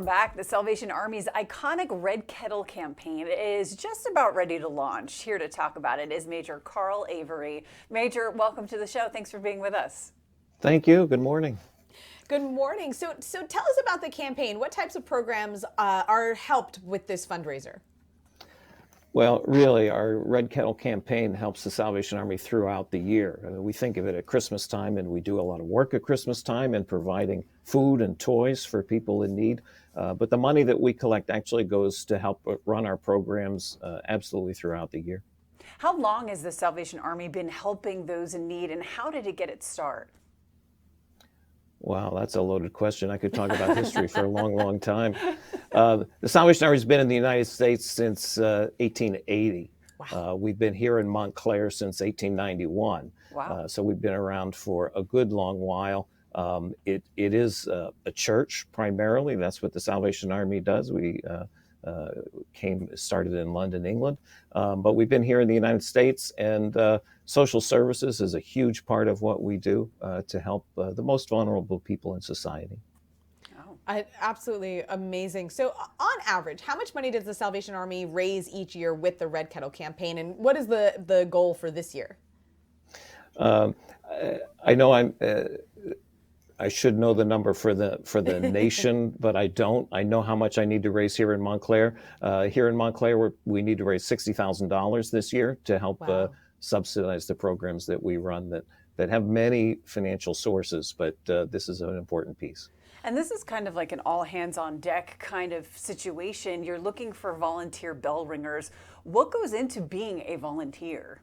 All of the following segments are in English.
Welcome back. The Salvation Army's iconic Red Kettle campaign is just about ready to launch. Here to talk about it is Major Carl Avery. Major, welcome to the show. Thanks for being with us. Thank you. Good morning. Good morning. So tell us about the campaign. What types of programs are helped with this fundraiser? Well, really, our Red Kettle campaign helps the Salvation Army throughout the year. We think of it at Christmas time, and we do a lot of work at Christmas time in providing food and toys for people in need. But the money that we collect actually goes to help run our programs absolutely throughout the year. How long has the Salvation Army been helping those in need, and how did it get its start? Wow, that's a loaded question. I could talk about history for a long, long time. The Salvation Army has been in the United States since 1880. Wow. We've been here in Montclair since 1891. Wow. So we've been around for a good long while. It is a church primarily. That's what the Salvation Army does. We started in London, England, but we've been here in the United States, and social services is a huge part of what we do to help the most vulnerable people in society. Absolutely amazing. So on average, how much money does the Salvation Army raise each year with the Red Kettle campaign, and what is the goal for this year? I know I should know the number for the nation, but I don't. I know how much I need to raise here in Montclair. Here in Montclair, we need to raise $60,000 this year to help subsidize the programs that we run that have many financial sources, but this is an important piece. And this is kind of like an all hands on deck kind of situation. You're looking for volunteer bell ringers. What goes into being a volunteer?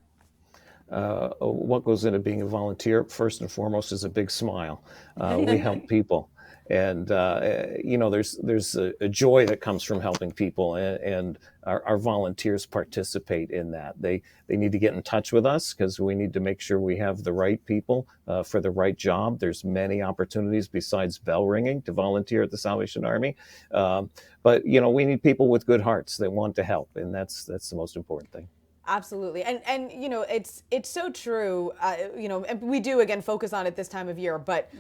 What goes into being a volunteer, first and foremost, is a big smile. We help people. And, there's a joy that comes from helping people, and our volunteers participate in that. They need to get in touch with us because we need to make sure we have the right people for the right job. There's many opportunities besides bell ringing to volunteer at the Salvation Army. But we need people with good hearts that want to help, and that's the most important thing. Absolutely. And it's so true, and we do, again, focus on it this time of year, but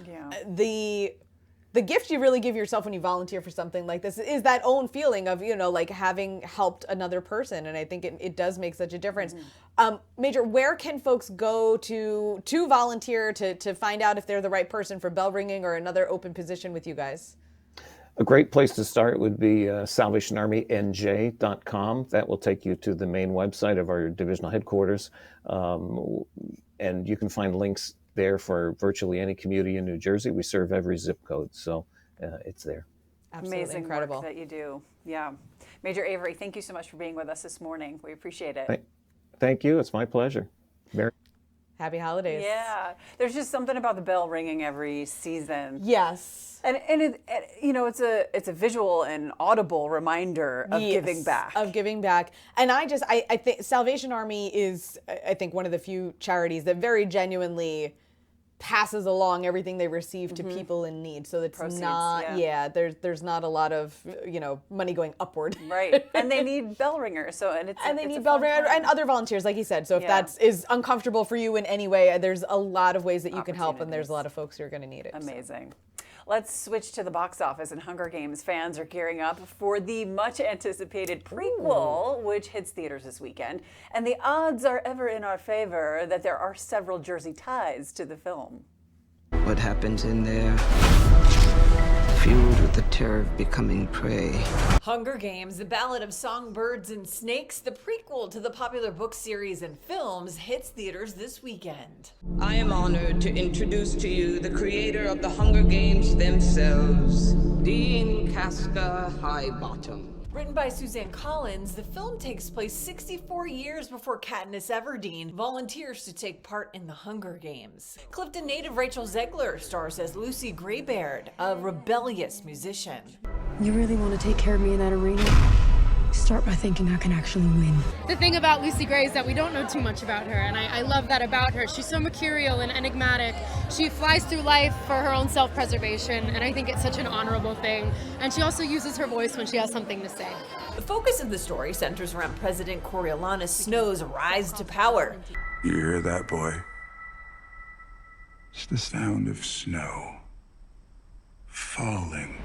the gift you really give yourself when you volunteer for something like this is that own feeling of, like having helped another person. And I think it does make such a difference. Mm-hmm. Major, where can folks go to volunteer, to find out if they're the right person for bell ringing or another open position with you guys? A great place to start would be salvationarmynj.com. That will take you to the main website of our divisional headquarters. And you can find links there for virtually any community in New Jersey. We serve every zip code, so it's there. Absolutely amazing incredible work that you do. Yeah. Major Avery, thank you so much for being with us this morning. We appreciate it. Thank you. It's my pleasure. Happy holidays. Yeah. There's just something about the bell ringing every season. Yes. And it's a visual and audible reminder of giving back. Of giving back. And I think Salvation Army is, I think, one of the few charities that very genuinely passes along everything they receive to people in need. So it's Proceeds, there's not a lot of, money going upward. Right. And they need bell ringers. And they need bell ringers and other volunteers, like you said. So if that is uncomfortable for you in any way, there's a lot of ways that you can help, and there's a lot of folks who are going to need it. Amazing. So. Let's switch to the box office, and Hunger Games fans are gearing up for the much-anticipated prequel, which hits theaters this weekend. And the odds are ever in our favor that there are several Jersey ties to the film. What happens in there, fueled with the terror of becoming prey. Hunger Games, The Ballad of Songbirds and Snakes, the prequel to the popular book series and films, hits theaters this weekend. I am honored to introduce to you the creator of the Hunger Games themselves, Dean Casca Highbottom. Written by Suzanne Collins, the film takes place 64 years before Katniss Everdeen volunteers to take part in the Hunger Games. Clifton native Rachel Zegler stars as Lucy Greybeard, a rebellious musician. You really want to take care of me in that arena? Start by thinking I can actually win. The thing about Lucy Gray is that we don't know too much about her, and I love that about her. She's so mercurial and enigmatic. She flies through life for her own self-preservation, and I think it's such an honorable thing. And she also uses her voice when she has something to say. The focus of the story centers around President Coriolanus Snow's rise to power. You hear that, boy? It's the sound of snow falling.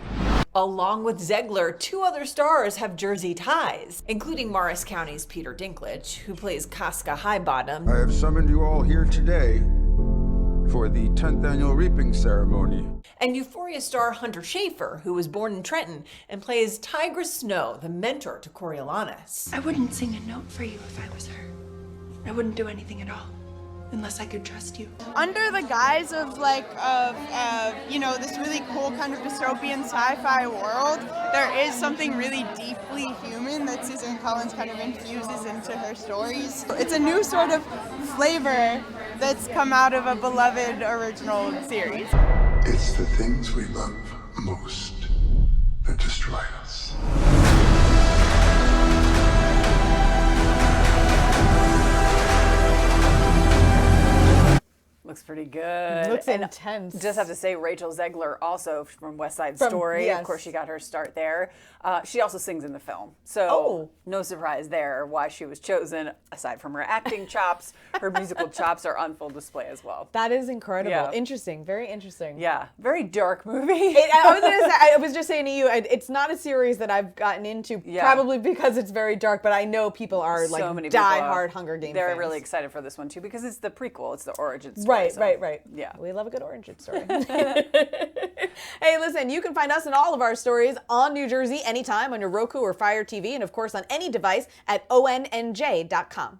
Along with Zegler, 2 other stars have Jersey ties, including Morris County's Peter Dinklage, who plays Casca Highbottom. I have summoned you all here today for the 10th annual reaping ceremony. And Euphoria star Hunter Schafer, who was born in Trenton and plays Tigress Snow, the mentor to Coriolanus. I wouldn't sing a note for you if I was her. I wouldn't do anything at all, unless I could trust you. Under the guise of this really cool kind of dystopian sci-fi world, there is something really deeply human that Susan Collins kind of infuses into her stories. It's a new sort of flavor that's come out of a beloved original series. It's the things we love most that destroy us. Looks pretty good. Looks And intense. Just have to say, Rachel Zegler, also from West Side Story. Yes. Of course, she got her start there. She also sings in the film. So no surprise there why she was chosen. Aside from her acting chops, her musical chops are on full display as well. That is incredible. Yeah. Interesting. Very interesting. Yeah, very dark movie. I was just saying to you, it's not a series that I've gotten into, probably because it's very dark, but I know people are So many die-hard Hunger Games They're fans. really excited for this one too because it's the prequel. It's the origin story. Right. Yeah. We love a good origin story. Hey, listen, you can find us and all of our stories on New Jersey anytime on your Roku or Fire TV, and of course on any device at ONNJ.com.